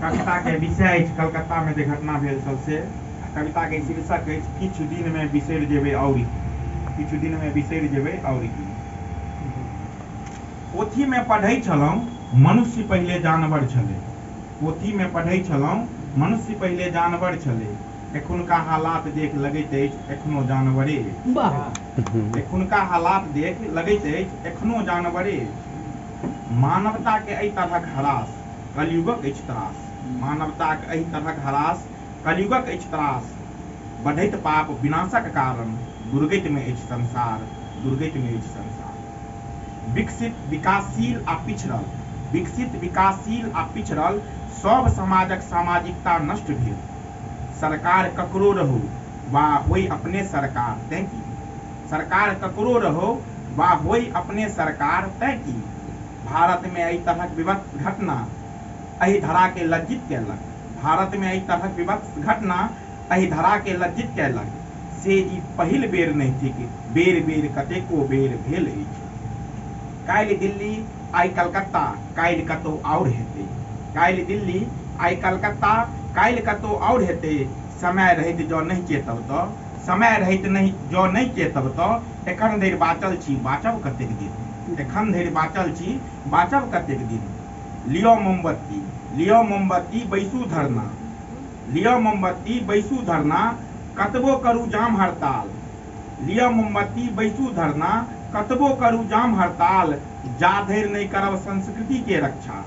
कविता के विषय कलकत्ता में घटना भेल सबसे कविता के शीर्षक किछु दिन में बिसरि जेबै औरी किछु दिन में बिसरि जेबै औरी। पोथी में पढ़ै छलहुँ मनुष्य पहिले जानवर छलै। पोथी में पढ़ै छलहुँ मनुष्य पहिले जानवर छलै। एखुनका हालात देख लगैत अछि एखनो जानवरे। एखुनका हालात देख लगैत अछि एखनो जानवरे। मानवता के एहि तरहक हरास कलयुगक अछि त्रास। मानवता के एहि तरहक हरास कलयुगक अछि त्रास। बढ़ैत पाप विनाशक कारण दुर्गति में अछि संसार। दुर्गति में अछि संसार। विकसित विकासशील आ पिछड़ल विकसित विकासशील आ पिछड़ल सब समाजक सामाजिकता नष्ट भेल। सरकार ककरो रहो वा होई अपने सरकार तैं की। सरकार ककरो रहो वा होई अपने सरकार तैं की। भारत में एहि तरहक विभत्स घटना एहि धरा के लज्जित कैलक। भारत में एहि तरहक विभत्स घटना एहि धरा के लज्जित कैलक। से ई पहिल बेर नहि थिक बेर बेर कतेको बेर भेल अछि। काल्हि दिल्ली आइ कलकत्ता काल्हि कतौ आओर हेतै। काल्हि दिल्ली आइ कलकत्ता काल्हि कतौ आओर हेतै। समय रहैत जँ नहि चेतब तऽ समय रहैत नहीं जँ नहीं चेतब तऽ एखन धरि बाँचल छी बाँचब कतेक दिन। एखन धरि बाँचल छी बाँचब कतेक दिन। लिअ मोमबत्ती लिअ मोमबत्ती बैसू धरना। लिअ मोमबत्ती बैसू धरना कतबो करू जाम हड़ताल। लिअ मोमबत्ती बैसू धरना कतबो करू जाम हड़ताल। जा धरि नहीं करब संस्कृति के रक्षा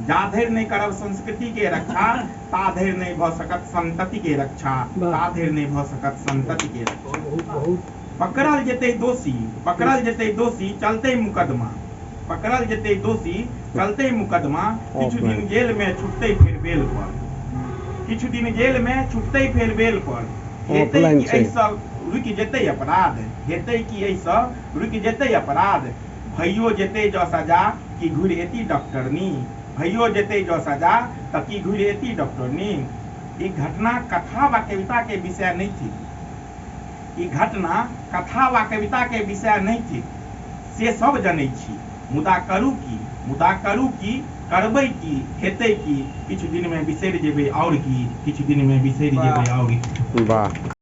जा धरि नहीं करब संस्कृति के रक्षा ता धरि नहीं भऽ सकत संतति के रक्षा। ता धरि नहीं भऽ सकत संतति के रक्षा। पकड़ल जेतै दोषी चलतै मुकदमा। पकड़ल जेतै दोषी चलतै मुकदमा। किछु दिन जेल में छुटतै फिर बेल पर। किछु दिन जेल में छुटतै फिर बेल पर। हेतै कि एहिसँ रुकि जेतै अपराध। हेतै कि एहिसँ रुकि जेतै अपराध। भइयो जेतै जँ सजा कि घुरि एती डॉक्टरनी। भइयो जेतै जँ सजा तऽ कि घुरि एती डॉक्टरनी। ई घटना कथा वा कविता के विषय नहीं थिक। ई घटना कथा वा कविता के विषय नहीं थिक से सब जनै छी। मुदा करू की करबै की हेतै की। किछु दिन में बिसरि जेबै आओर की किछु दिन में बिसरि जेबै आओर की। वाह।